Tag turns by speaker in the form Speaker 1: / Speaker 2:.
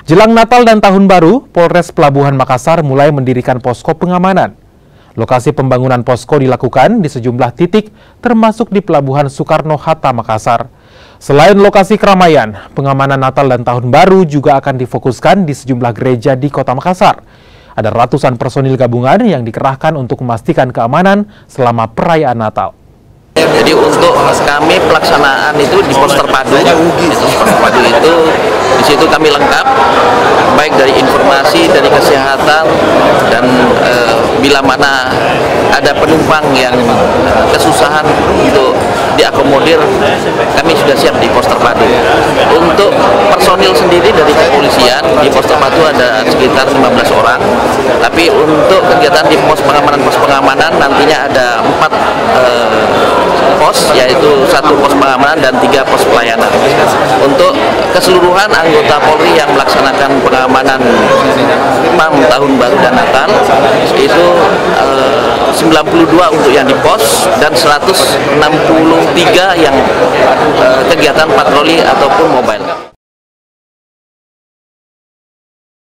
Speaker 1: Jelang Natal dan Tahun Baru, Polres Pelabuhan Makassar mulai mendirikan posko pengamanan. Lokasi pembangunan posko dilakukan di sejumlah titik, termasuk di Pelabuhan Soekarno-Hatta, Makassar. Selain lokasi keramaian, pengamanan Natal dan Tahun Baru juga akan difokuskan di sejumlah gereja di Kota Makassar. Ada ratusan personil gabungan yang dikerahkan untuk memastikan keamanan selama perayaan Natal.
Speaker 2: Jadi untuk kami pelaksanaan itu di pos terpadu, itu di situ kami lengkap, baik dari informasi, dari kesehatan, dan bila mana ada penumpang yang kesusahan untuk diakomodir, kami sudah siap di pos terpadu. Untuk personil sendiri dari kepolisian, di pos terpadu ada sekitar 15 orang, tapi untuk kegiatan di pos pengamanan nantinya ada 4 pos, yaitu 1 pos pengamanan dan 3 pos pelayanan. Untuk keseluruhan anggota Polri yang melaksanakan pengamanan Tahun Baru dan Natal itu 92 untuk yang di pos dan 163 yang kegiatan patroli ataupun mobile.